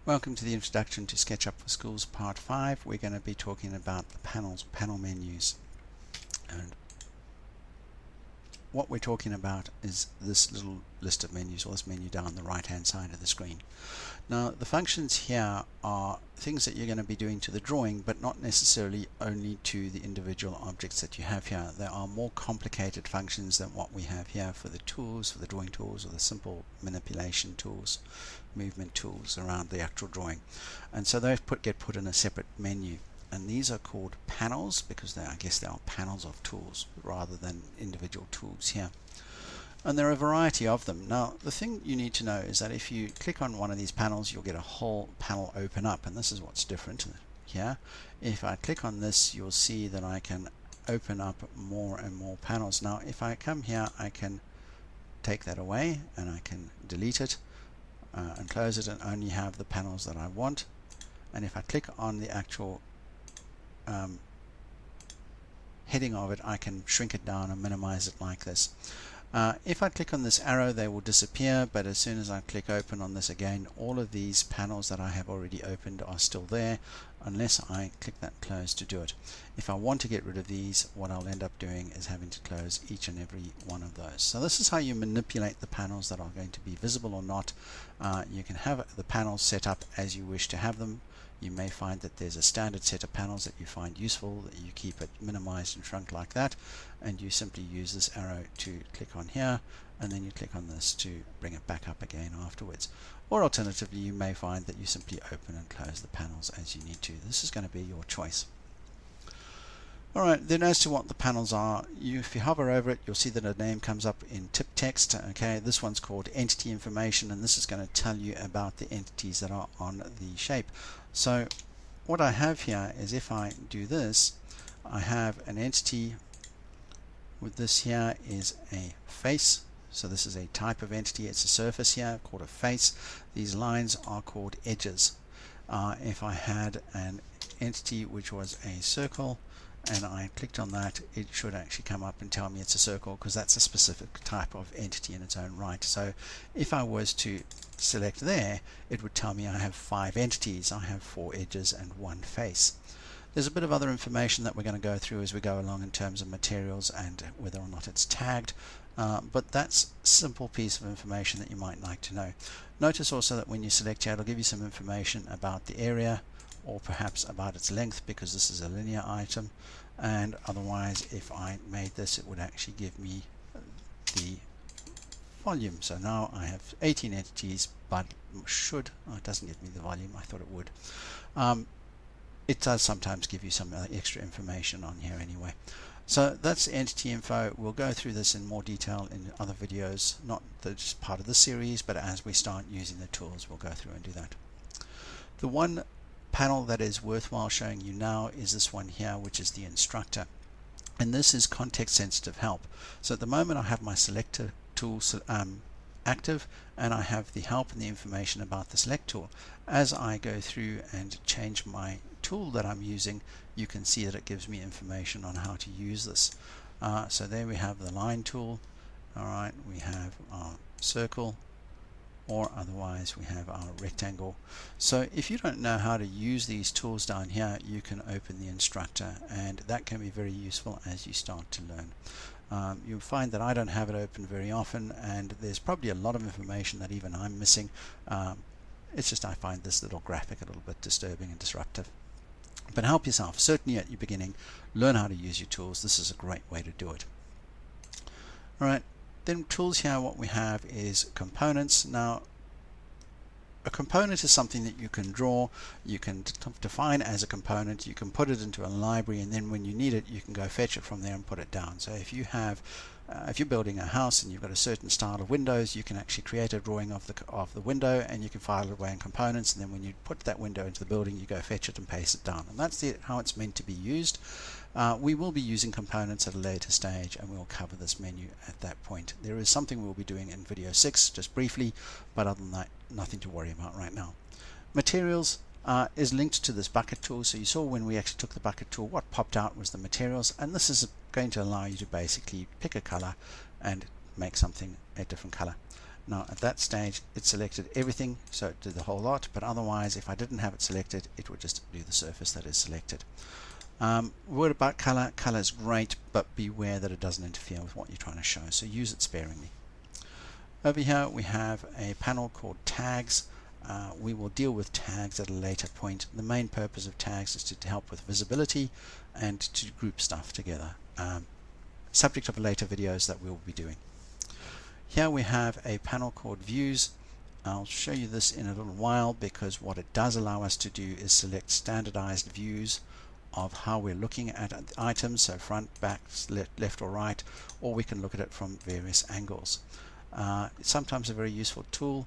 Welcome to the Introduction to SketchUp for Schools Part 5. We're going to be talking about the panel menus. And what we're talking about is this little list of menus, or this menu down the right hand side of the screen. Now the functions here are things that you're going to be doing to the drawing, but not necessarily only to the individual objects that you have here. There are more complicated functions than what we have here for the tools, for the drawing tools, or the simple manipulation tools, movement tools around the actual drawing. And so those get put in a separate menu. And these are called panels because I guess they are panels of tools rather than individual tools here. And there are a variety of them. Now the thing you need to know is that if you click on one of these panels, you'll get a whole panel open up, and this is what's different here. If I click on this, you'll see that I can open up more and more panels. Now if I come here, I can take that away and I can delete it and close it and only have the panels that I want. And if I click on the actual heading of it, I can shrink it down and minimize it like this. If I click on this arrow, they will disappear, but as soon as I click open on this again, all of these panels that I have already opened are still there unless I click that close to do it. If I want to get rid of these, what I'll end up doing is having to close each and every one of those. So this is how you manipulate the panels that are going to be visible or not. You can have the panels set up as you wish to have them. You may find that there's a standard set of panels that you find useful, that you keep it minimized and shrunk like that, and you simply use this arrow to click on here, and then you click on this to bring it back up again afterwards. Or alternatively, you may find that you simply open and close the panels as you need to. This is going to be your choice. Alright, then as to what the panels are, if you hover over it, you'll see that a name comes up in tip text. Okay, this one's called entity information, and this is going to tell you about the entities that are on the shape. So what I have here is, if I do this, I have an entity with this here is a face. So this is a type of entity. It's a surface here called a face. These lines are called edges. If I had an entity which was a circle and I clicked on that, it should actually come up and tell me it's a circle, because that's a specific type of entity in its own right. So if I was to select there, it would tell me I have 5 entities. I have 4 edges and 1 face. There's a bit of other information that we're going to go through as we go along in terms of materials and whether or not it's tagged, but that's a simple piece of information that you might like to know. Notice also that when you select here, it'll give you some information about the area, or perhaps about its length, because this is a linear item, and otherwise if I made this, it would actually give me the volume. So now I have 18 entities, but it doesn't give me the volume. I thought it would. It does sometimes give you some extra information on here anyway. So that's entity info. We'll go through this in more detail in other videos, not just part of the series, but as we start using the tools, we'll go through and do that. The one panel that is worthwhile showing you now is this one here, which is the instructor, and this is context sensitive help. So at the moment I have my selector tool active, and I have the help and the information about the select tool. As I go through and change my tool that I'm using, you can see that it gives me information on how to use this. So there we have the line tool. Alright, we have our circle, or otherwise we have our rectangle. So if you don't know how to use these tools down here, you can open the instructor, and that can be very useful as you start to learn. You'll find that I don't have it open very often, and there's probably a lot of information that even I'm missing. It's just I find this little graphic a little bit disturbing and disruptive. But help yourself. Certainly at your beginning, learn how to use your tools. This is a great way to do it. Alright, then tools here, what we have is components. Now a component is something that you can draw, you can define as a component, you can put it into a library, and then when you need it, you can go fetch it from there and put it down. So if you have if you're building a house and you've got a certain style of windows, you can actually create a drawing of the window, and you can file it away in components, and then when you put that window into the building, you go fetch it and paste it down. And that's how it's meant to be used. We will be using components at a later stage, and we'll cover this menu at that point. There is something we'll be doing in video 6 just briefly, but other than that, nothing to worry about right now. Materials is linked to this bucket tool. So you saw when we actually took the bucket tool, what popped out was the materials, and this is going to allow you to basically pick a color and make something a different color. Now at that stage it selected everything, so it did the whole lot, but otherwise if I didn't have it selected it would just do the surface that is selected. Word about color. Color is great, but beware that it doesn't interfere with what you're trying to show, so use it sparingly. Over here we have a panel called tags. We will deal with tags at a later point. The main purpose of tags is to help with visibility and to group stuff together. Subject of later videos that we'll be doing. Here we have a panel called views. I'll show you this in a little while, because what it does allow us to do is select standardized views of how we're looking at items, so front, back, left or right, or we can look at it from various angles. It's sometimes a very useful tool.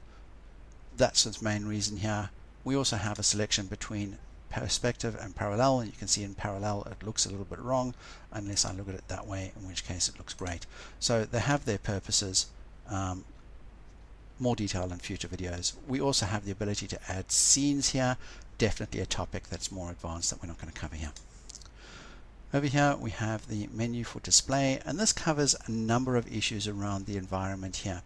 That's its main reason here. We also have a selection between perspective and parallel, and you can see in parallel it looks a little bit wrong unless I look at it that way, in which case it looks great. So they have their purposes. More detail in future videos. We also have the ability to add scenes here, definitely a topic that's more advanced that we're not going to cover here. Over here we have the menu for display, and this covers a number of issues around the environment here.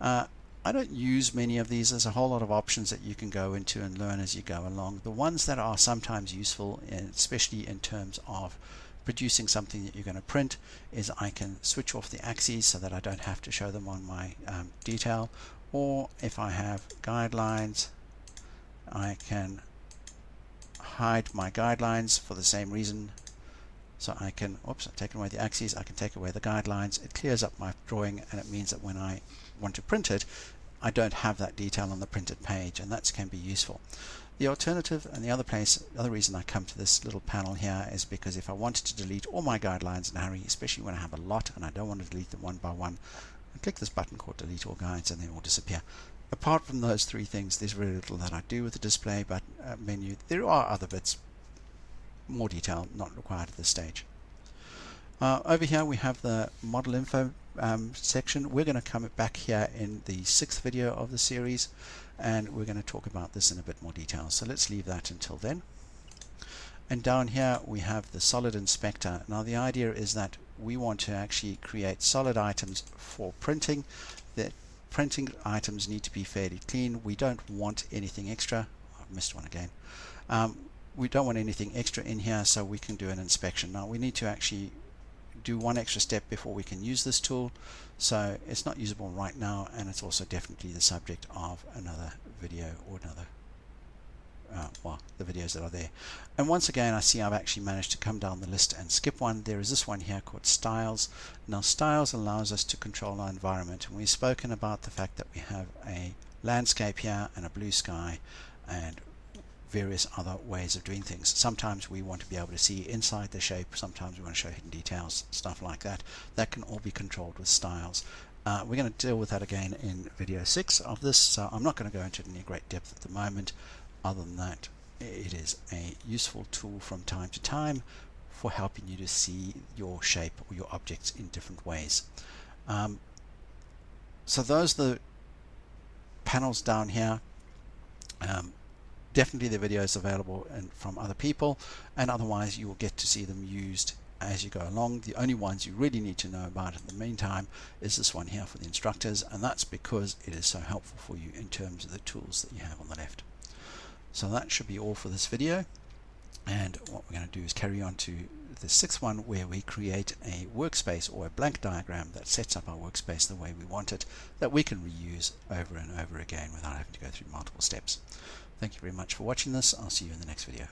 I don't use many of these. There's a whole lot of options that you can go into and learn as you go along. The ones that are sometimes useful, especially in terms of producing something that you're going to print, is I can switch off the axes so that I don't have to show them on my detail, or if I have guidelines I can hide my guidelines for the same reason. So I can, oops, I've taken away the axes, I can take away the guidelines. It clears up my drawing, and it means that when I want to print it, I don't have that detail on the printed page, and that can be useful. The alternative, and the other reason I come to this little panel here, is because if I wanted to delete all my guidelines in a hurry, especially when I have a lot and I don't want to delete them one by one, I click this button called delete all guides and they will disappear. Apart from those three things, there's very little that I do with the display menu. There are other bits, more detail not required at this stage. Over here we have the model info section. We're going to come back here in the 6th video of the series, and we're going to talk about this in a bit more detail. So let's leave that until then. And down here we have the solid inspector. Now the idea is that we want to actually create solid items for printing. The printing items need to be fairly clean. We don't want anything extra. I've missed one again. We don't want anything extra in here, so we can do an inspection. Now we need to actually do one extra step before we can use this tool, so it's not usable right now, and it's also definitely the subject of another video, or another well, the videos that are there. And once again, I see I've actually managed to come down the list and skip one. There is this one here called styles. Now styles allows us to control our environment, and we've spoken about the fact that we have a landscape here and a blue sky and various other ways of doing things. Sometimes we want to be able to see inside the shape, sometimes we want to show hidden details, stuff like that. That can all be controlled with styles. We're going to deal with that again in video 6 of this, so I'm not going to go into it in any great depth at the moment. Other than that, it is a useful tool from time to time for helping you to see your shape or your objects in different ways. So those are the panels down here. Definitely the videos available from other people, and otherwise you will get to see them used as you go along. The only ones you really need to know about in the meantime is this one here for the instructors, and that's because it is so helpful for you in terms of the tools that you have on the left. So that should be all for this video, and what we're going to do is carry on to the 6th one, where we create a workspace or a blank diagram that sets up our workspace the way we want it, that we can reuse over and over again without having to go through multiple steps. Thank you very much for watching this. I'll see you in the next video.